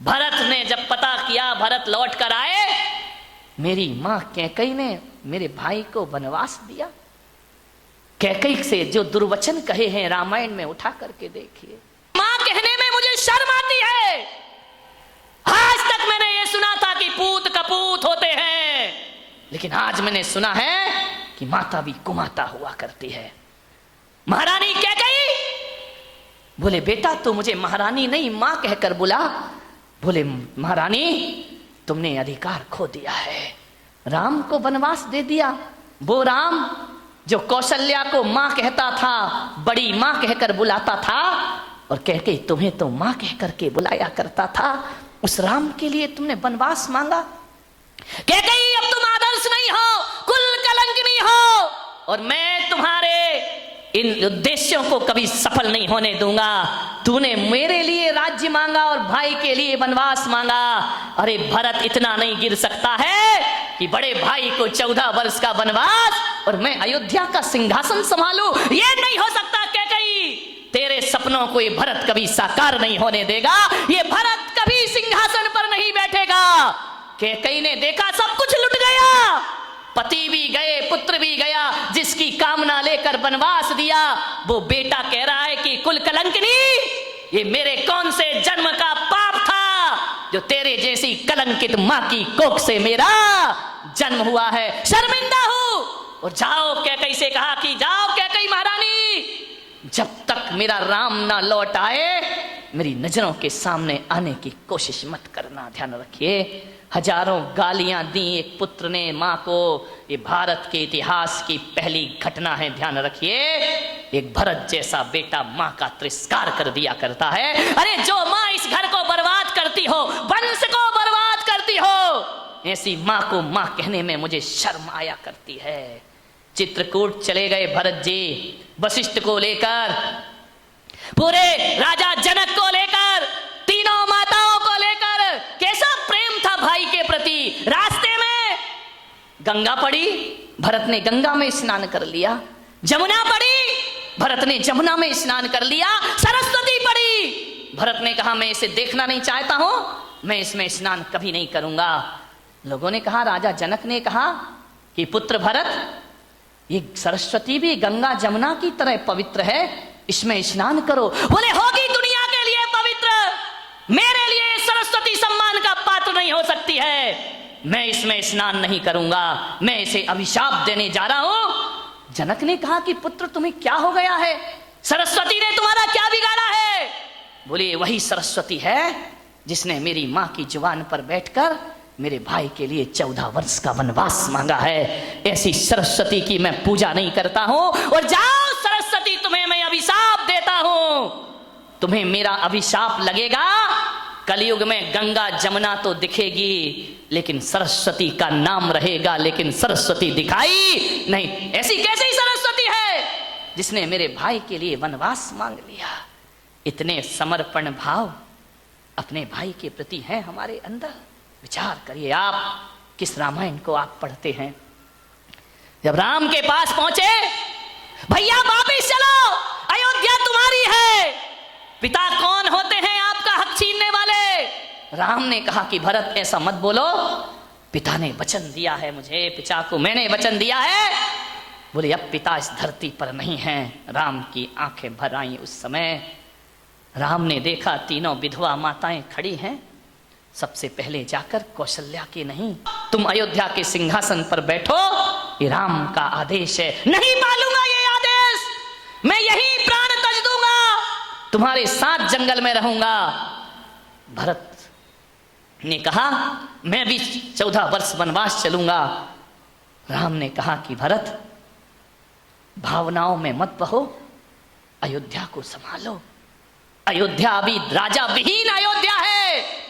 भरत ने जब पता किया, भरत लौट कर आए, मेरी मां कैकई ने मेरे भाई को वनवास दिया। कैकई से जो दुर्वचन कहे हैं रामायण में उठा करके देखिए। मां कहने में मुझे शर्म आती है। आज तक मैंने ये सुना था कि पूत कपूत होते हैं, लेकिन आज मैंने सुना है कि माता भी कुमाता हुआ करती है। महारानी कैकई बोले, बेटा तू मुझे महारानी नहीं मां कहकर बुला। बोले, महारानी तुमने अधिकार खो दिया है, राम को वनवास दे दिया। वो राम जो कौशल्या को मां कहता था, बड़ी मां कहकर बुलाता था, और कहके तुम्हें तो मां कहकर के बुलाया करता था, उस राम के लिए तुमने वनवास मांगा। कहके अब तुम आदर्श नहीं हो, कुल कलंकिनी हो, और मैं तुम्हारे इन उद्देश्यों को कभी सफल नहीं होने दूंगा। तूने मेरे लिए राज्य मांगा और भाई के लिए वनवास मांगा। अरे भरत इतना नहीं गिर सकता है कि बड़े भाई को 14 वर्ष का वनवास और मैं अयोध्या का सिंहासन संभालूं? ये नहीं हो सकता। कैकई, तेरे सपनों को ये भरत कभी साकार नहीं होने देगा। ये भरत कभी सिंहासन पर नहीं बैठेगा। कैकई ने देखा सब कुछ लुट गया, पति भी गए, पुत्र भी गया, जिसकी कामना लेकर वनवास दिया वो बेटा कह रहा है कि कुल कलंकिनी, ये मेरे कौन से जन्म का पाप था जो तेरे जैसी कलंकित मां की कोख से मेरा जन्म हुआ है। शर्मिंदा हूं। और जाओ, कैकई से कहा कि जाओ कैकई महारानी, जब तक मेरा राम ना लौट आए मेरी नजरों के सामने आने की कोशिश मत करना। ध्यान रखिए, हजारों गालियां दी एक पुत्र ने मां को। ये भारत के इतिहास की पहली घटना है। ध्यान रखिए, एक भरत जैसा बेटा मां का तिरस्कार कर दिया करता है। अरे जो मां इस घर को बर्बाद करती हो, वंश को बर्बाद करती हो, ऐसी मां को मां कहने में मुझे शर्म आया करती है। चित्रकूट चले गए भरत जी, वशिष्ठ को लेकर, पूरे राजा जनक को लेकर, तीनों माताओं को लेकर। कैसा प्रेम था भाई के प्रति। रास्ते में गंगा पड़ी, भरत ने गंगा में स्नान कर लिया। जमुना पड़ी, भरत ने जमुना में स्नान कर लिया। सरस्वती पड़ी, भरत ने कहा मैं इसे देखना नहीं चाहता हूं, मैं इसमें स्नान कभी नहीं करूंगा। लोगों ने कहा, राजा जनक ने कहा कि पुत्र भरत, ये सरस्वती भी गंगा जमुना की तरह पवित्र है, इसमें स्नान करो। बोले, होगी दुनिया के लिए पवित्र, मेरे लिए सरस्वती सम्मान का पात्र नहीं हो सकती है। मैं इसमें स्नान नहीं करूंगा, मैं इसे अभिशाप देने जा रहा हूं। जनक ने कहा कि पुत्र तुम्हें क्या हो गया है, सरस्वती ने तुम्हारा क्या बिगाड़ा है? बोले, वही सरस्वती है जिसने मेरी मां की जुबान पर बैठकर मेरे भाई के लिए 14 वर्ष का वनवास मांगा है। ऐसी सरस्वती की मैं पूजा नहीं करता हूं। और जाओ सरस्वती, तुम्हें मैं अभिशाप देता हूं, तुम्हें मेरा अभिशाप लगेगा। कलयुग में गंगा जमुना तो दिखेगी, लेकिन सरस्वती का नाम रहेगा, लेकिन सरस्वती दिखाई नहीं। ऐसी कैसी सरस्वती है जिसने मेरे भाई के लिए वनवास मांग लिया? इतने समर्पण भाव अपने भाई के प्रति है हमारे अंदर। विचार करिए, आप किस रामायण को आप पढ़ते हैं? जब राम के पास पहुंचे, भैया वापिस चलो, अयोध्या तुम्हारी है। पिता कौन होते हैं आपका हक छीनने वाले? राम ने कहा कि भरत ऐसा मत बोलो, पिता ने वचन दिया है मुझे, पिता को मैंने वचन दिया है। बोले, अब पिता इस धरती पर नहीं है। राम की आंखें भर आई। उस समय राम ने देखा तीनों विधवा माताएं खड़ी हैं। सबसे पहले जाकर कौशल्या की, नहीं, तुम अयोध्या के सिंहासन पर बैठो, ये राम का आदेश है। नहीं मालूंगा ये आदेश, मैं यही प्राण तज दूंगा, तुम्हारे साथ जंगल में रहूंगा। भरत ने कहा, मैं भी 14 वर्ष वनवास चलूंगा। राम ने कहा कि भरत, भावनाओं में मत बहो, अयोध्या को संभालो। अयोध्या अभी राजा विहीन अयोध्या है।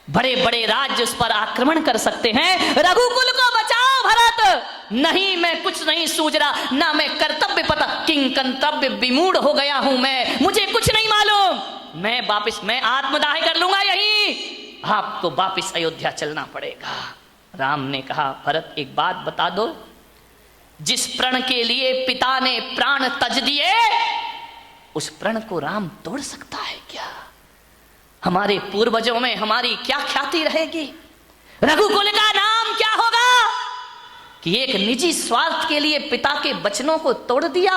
बड़े बड़े राज्य उस पर आक्रमण कर सकते हैं। रघुकुल को बचाओ भरत। नहीं, मैं कुछ नहीं सूझ रहा, ना मैं कर्तव्य पता, किंग कर्तव्य विमूढ़ हो गया हूं मैं, मुझे कुछ नहीं मालूम। मैं आत्मदाह कर लूंगा यही, आपको वापिस अयोध्या चलना पड़ेगा। राम ने कहा, भरत एक बात बता दो, जिस प्रण के लिए पिता ने प्राण तज दिए, उस प्रण को राम तोड़ सकता है क्या? हमारे पूर्वजों में हमारी क्या ख्याति रहेगी? रघुकुल का नाम क्या होगा कि एक निजी स्वार्थ के लिए पिता के वचनों को तोड़ दिया,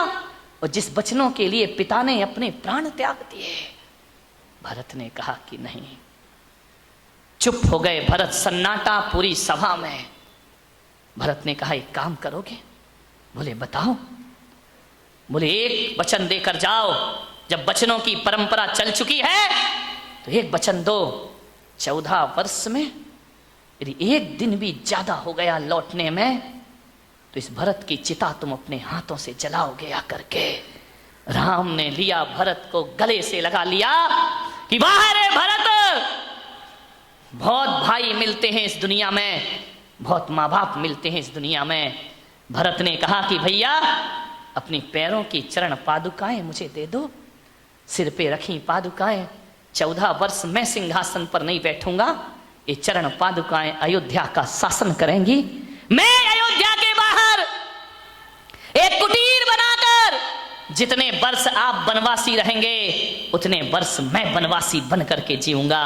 और जिस वचनों के लिए पिता ने अपने प्राण त्याग दिए। भरत ने कहा कि नहीं। चुप हो गए भरत, सन्नाटा पूरी सभा में। भरत ने कहा एक काम करोगे? बोले बताओ। बोले एक वचन देकर जाओ, जब वचनों की परंपरा चल चुकी है तो एक वचन दो। 14 वर्ष में यदि एक दिन भी ज्यादा हो गया लौटने में तो इस भरत की चिता तुम अपने हाथों से जलाओगे आकर के। राम ने लिया भरत को, गले से लगा लिया कि वाह रे भरत, बहुत भाई मिलते हैं इस दुनिया में, बहुत माँ बाप मिलते हैं इस दुनिया में। भरत ने कहा कि भैया अपनी पैरों की चरण पादुकाएं मुझे दे दो। सिर पे रखी पादुकाएं। 14 वर्ष मैं सिंहासन पर नहीं बैठूंगा, ये चरण पादुकाएं अयोध्या का शासन करेंगी। मैं अयोध्या के बाहर एक कुटीर बनाकर जितने वर्ष आप वनवासी रहेंगे उतने वर्ष मैं वनवासी बन करके जीऊंगा।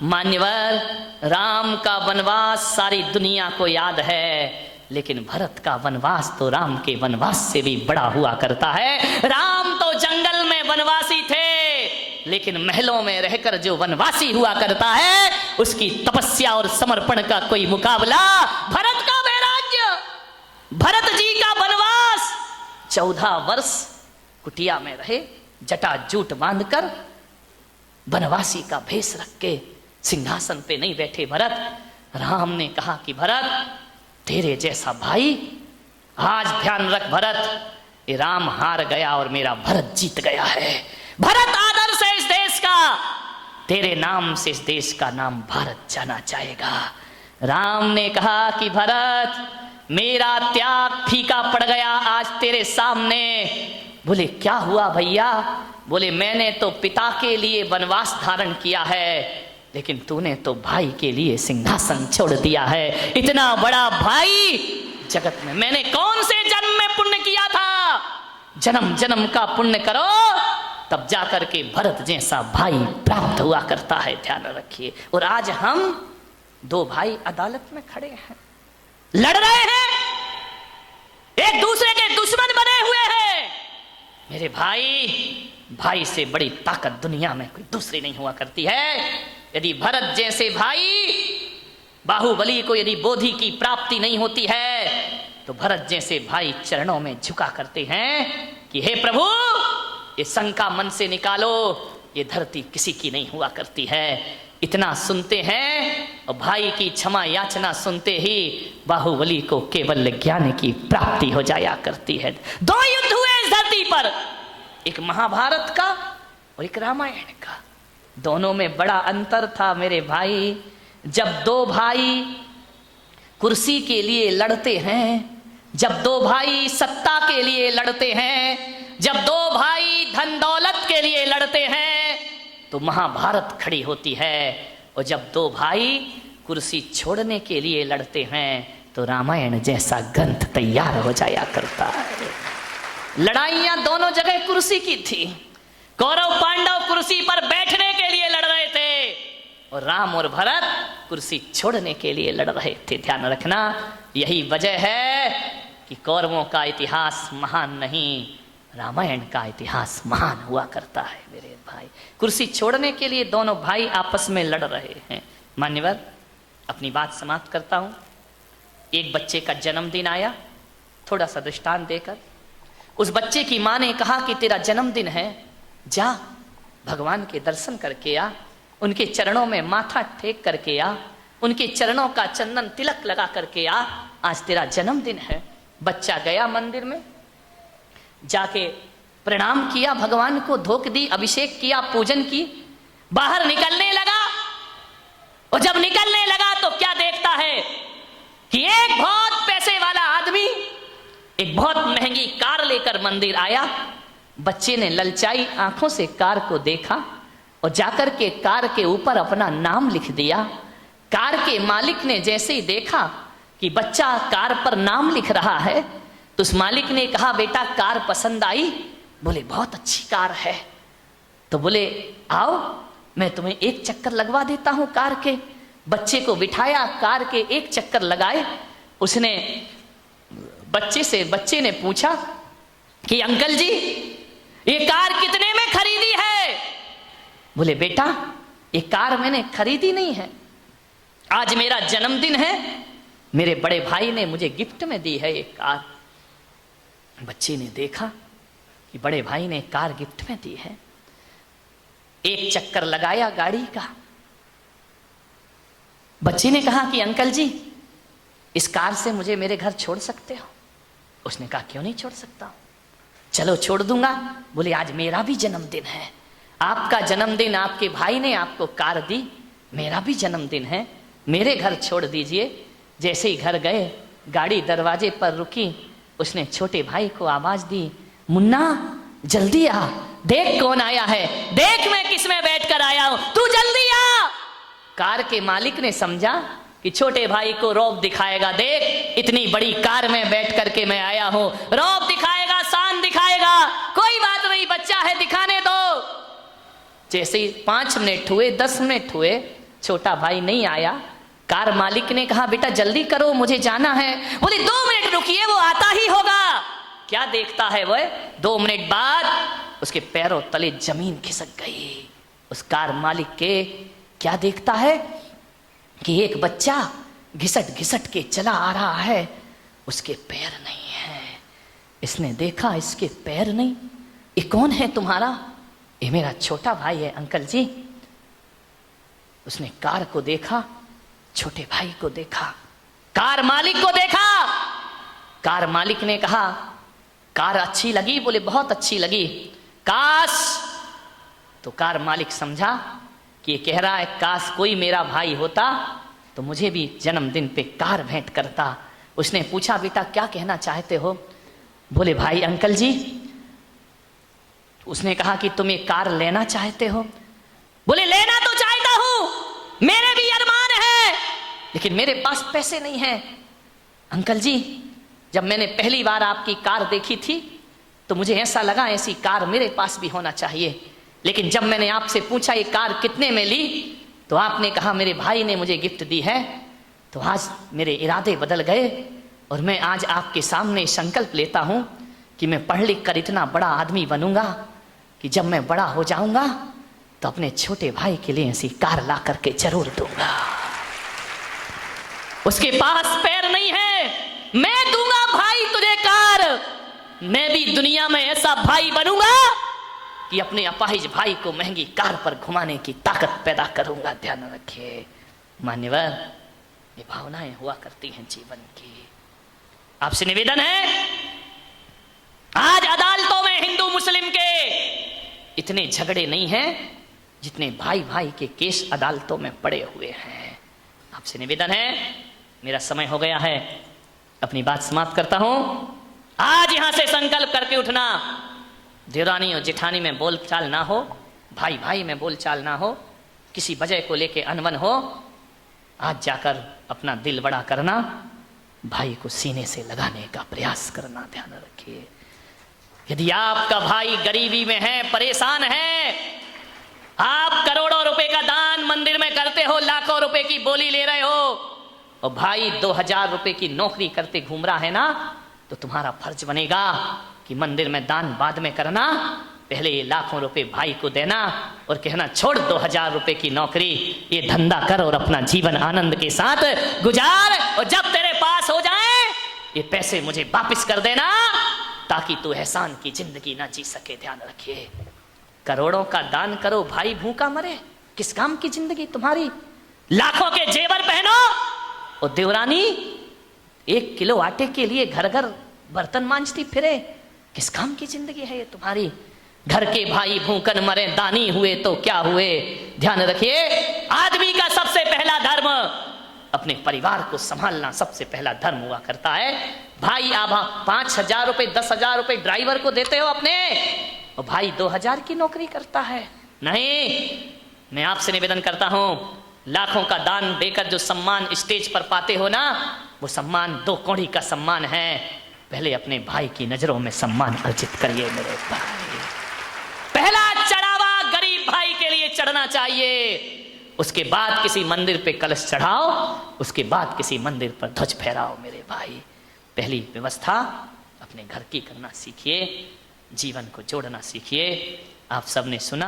मान्यवर, राम का वनवास सारी दुनिया को याद है, लेकिन भरत का वनवास तो राम के वनवास से भी बड़ा हुआ करता है। राम तो जंगल में वनवासी थे, लेकिन महलों में रहकर जो वनवासी हुआ करता है उसकी तपस्या और समर्पण का कोई मुकाबला भरत का वैराग्य, भरत जी का वनवास। 14 वर्ष कुटिया में रहे, जटा जूट बांधकर वनवासी का भेष रख के सिंहासन पे नहीं बैठे भरत। राम ने कहा कि भरत तेरे जैसा भाई, आज ध्यान रख भरत, ये राम हार गया और मेरा भरत जीत गया है। भरत आदर से इस देश का, तेरे नाम से इस देश का नाम भारत जाना जाएगा। राम ने कहा कि भरत मेरा त्याग फीका पड़ गया आज तेरे सामने। बोले क्या हुआ भैया? बोले मैंने तो पिता के लिए वनवास धारण किया है, लेकिन तूने तो भाई के लिए सिंहासन छोड़ दिया है। इतना बड़ा भाई जगत में मैंने कौन से जन्म में पुण्य किया था? जन्म जन्म का पुण्य करो तब जाकर के भरत जैसा भाई प्राप्त हुआ करता है, ध्यान रखिए। और आज हम 2 भाई अदालत में खड़े हैं, लड़ रहे हैं, एक दूसरे के दुश्मन बने हुए हैं। मेरे भाई से बड़ी ताकत दुनिया में कोई दूसरी नहीं हुआ करती है। यदि भरत जैसे भाई, बाहुबली को यदि बोधि की प्राप्ति नहीं होती है तो भरत जैसे भाई चरणों में झुका करते हैं कि हे प्रभु ये शंका मन से निकालो, ये धरती किसी की नहीं हुआ करती है। इतना सुनते हैं और भाई की क्षमा याचना सुनते ही बाहुबली को केवल ज्ञान की प्राप्ति हो जाया करती है। 2 युद्ध हुए इस धरती पर, एक महाभारत का और एक रामायण का। दोनों में बड़ा अंतर था मेरे भाई। जब 2 भाई कुर्सी के लिए लड़ते हैं, जब 2 भाई सत्ता के लिए लड़ते हैं, जब 2 भाई धन दौलत के लिए लड़ते हैं तो महाभारत खड़ी होती है। और जब 2 भाई कुर्सी छोड़ने के लिए लड़ते हैं तो रामायण जैसा ग्रंथ तैयार हो जाया करता है। लड़ाइयां दोनों जगह कुर्सी की थी। कौरव पांडव कुर्सी पर बैठने के लिए लड़ रहे थे और राम और भरत कुर्सी छोड़ने के लिए लड़ रहे थे। ध्यान रखना, यही वजह है कि कौरवों का इतिहास महान नहीं, रामायण का इतिहास महान हुआ करता है मेरे भाई। कुर्सी छोड़ने के लिए दोनों भाई आपस में लड़ रहे हैं। मान्यवर, अपनी बात समाप्त करता हूं। एक बच्चे का जन्मदिन आया, थोड़ा सा दृष्टांत देकर। उस बच्चे की मां ने कहा कि तेरा जन्मदिन है, जा भगवान के दर्शन करके आ, उनके चरणों में माथा टेक करके आ, उनके चरणों का चंदन तिलक लगा करके आ, आज तेरा जन्मदिन है। बच्चा गया मंदिर में, जाके प्रणाम किया, भगवान को धोक दी, अभिषेक किया, पूजन की, बाहर निकलने लगा। और जब निकलने लगा तो क्या देखता है कि एक बहुत पैसे वाला आदमी एक बहुत महंगी कार लेकर मंदिर आया। बच्चे ने ललचाई आंखों से कार को देखा और जाकर के कार के ऊपर अपना नाम लिख दिया। कार के मालिक ने जैसे ही देखा कि बच्चा कार पर नाम लिख रहा है तो उस मालिक ने कहा, बेटा कार पसंद आई? बोले बहुत अच्छी कार है। तो बोले आओ मैं तुम्हें एक चक्कर लगवा देता हूं कार के। बच्चे को बिठाया, कार के एक चक्कर लगाए। उसने बच्चे ने पूछा कि अंकल जी ये कार कितने में खरीदी है? बोले बेटा ये कार मैंने खरीदी नहीं है, आज मेरा जन्मदिन है, मेरे बड़े भाई ने मुझे गिफ्ट में दी है ये कार। बच्चे ने देखा कि बड़े भाई ने कार गिफ्ट में दी है। एक चक्कर लगाया गाड़ी का। बच्चे ने कहा कि अंकल जी इस कार से मुझे मेरे घर छोड़ सकते हो? उसने कहा क्यों नहीं छोड़ सकता, चलो छोड़ दूंगा। बोले आज मेरा भी जन्मदिन है, आपका जन्मदिन, आपके भाई ने आपको कार दी, मेरा भी जन्मदिन है, मेरे घर छोड़ दीजिए। जैसे ही घर गए, गाड़ी दरवाजे पर रुकी। उसने छोटे भाई को आवाज दी, मुन्ना जल्दी आ, देख कौन आया है, देख मैं किस में बैठकर आया हूं, तू जल्दी आ। कार के मालिक ने समझा कि छोटे भाई को रौब दिखाएगा, देख इतनी बड़ी कार में बैठ करके मैं आया हूं, रौब दिखाएगा, शान दिखाएगा, कोई बात नहीं बच्चा है दिखाने दो। जैसे ही 5 मिनट हुए, 10 मिनट हुए, छोटा भाई नहीं आया। कार मालिक ने कहा बेटा जल्दी करो मुझे जाना है। बोले 2 मिनट रुकिए, वो आता ही होगा। क्या देखता है वह, 2 मिनट बाद उसके पैरों तले जमीन खिसक गई। उस कार मालिक के क्या देखता है कि एक बच्चा घिसट घिसट के चला आ रहा है, उसके पैर नहीं है। इसने देखा इसके पैर नहीं, ये कौन है तुम्हारा? ये मेरा छोटा भाई है अंकल जी। उसने कार को देखा, छोटे भाई को देखा, कार मालिक को देखा। कार मालिक ने कहा कार अच्छी लगी? बोले बहुत अच्छी लगी। काश, तो कार मालिक समझा कि ये कह रहा है काश कोई मेरा भाई होता तो मुझे भी जन्मदिन पे कार भेंट करता। उसने पूछा बेटा क्या कहना चाहते हो? बोले भाई अंकल जी। उसने कहा कि तुम ये कार लेना चाहते हो? बोले लेना तो चाहता हूं, मेरे भी अरमान है, लेकिन मेरे पास पैसे नहीं हैं। अंकल जी जब मैंने पहली बार आपकी कार देखी थी तो मुझे ऐसा लगा ऐसी कार मेरे पास भी होना चाहिए, लेकिन जब मैंने आपसे पूछा ये कार कितने में ली तो आपने कहा मेरे भाई ने मुझे गिफ्ट दी है। तो आज मेरे इरादे बदल गए और मैं आज आपके सामने संकल्प लेता हूं कि मैं पढ़ लिख कर इतना बड़ा आदमी बनूंगा कि जब मैं बड़ा हो जाऊंगा तो अपने छोटे भाई के लिए ऐसी कार ला करके जरूर दूंगा। उसके पास पैर नहीं है, मैं दूंगा भाई तुझे कार। मैं भी दुनिया में ऐसा भाई बनूंगा कि अपने अपाहिज भाई को महंगी कार पर घुमाने की ताकत पैदा करूंगा। ध्यान रखिए मान्यवर, ये भावनाएं हुआ करती हैं जीवन की। आपसे निवेदन है, आज अदालतों में हिंदू मुस्लिम के इतने झगड़े नहीं हैं जितने भाई भाई के केस अदालतों में पड़े हुए हैं। आपसे निवेदन है, मेरा समय हो गया है, अपनी बात समाप्त करता हूं। आज यहां से संकल्प करके उठना, देवरानी और जेठानी में बोलचाल ना हो, भाई भाई में बोलचाल ना हो, किसी वजह को लेके अनबन हो। आज जाकर अपना दिल बड़ा करना, भाई को सीने से लगाने का प्रयास करना। ध्यान रखिए, यदि आपका भाई गरीबी में है, परेशान है, आप करोड़ों रुपए का दान मंदिर में करते हो, लाखों रुपए की बोली ले रहे हो, और भाई 2000 रुपए की नौकरी करते घूम रहा है ना, तो तुम्हारा फर्ज बनेगा कि मंदिर में दान बाद में करना, पहले ये लाखों रुपए भाई को देना और कहना छोड़ 2000 रुपए की नौकरी, ये धंधा कर और अपना जीवन आनंद के साथ गुजार, और जब तेरे पास हो जाए ये पैसे मुझे वापस कर देना ताकि तू एहसान की जिंदगी ना जी सके। ध्यान रखिए, करोड़ों का दान करो, भाई भूखा मरे, किस काम की जिंदगी तुम्हारी? लाखों के जेवर पहनो और देवरानी 1 किलो आटे के लिए घर घर बर्तन मांजती फिरे, किस काम की जिंदगी है ये तुम्हारी? घर के भाई भूखन मरे, दानी हुए तो क्या हुए? ध्यान रखिए, आदमी का सबसे पहला धर्म अपने परिवार को संभालना सबसे पहला धर्म हुआ करता है। भाई आप 5000 रुपए 10,000 रुपए ड्राइवर को देते हो अपने, और भाई 2000 की नौकरी करता है। नहीं, मैं आपसे निवेदन करता हूं, लाखों का दान देकर जो सम्मान स्टेज पर पाते हो ना, वो सम्मान 2 कौड़ी का सम्मान है। पहले अपने भाई की नजरों में सम्मान अर्जित करिए मेरे भाई। पहला चढ़ावा गरीब भाई के लिए चढ़ना चाहिए। उसके बाद किसी मंदिर पे कलश चढ़ाओ, उसके बाद किसी मंदिर पर ध्वज फहराओ। मेरे भाई, पहली व्यवस्था अपने घर की करना सीखिए, जीवन को जोड़ना सीखिए। आप सबने सुना।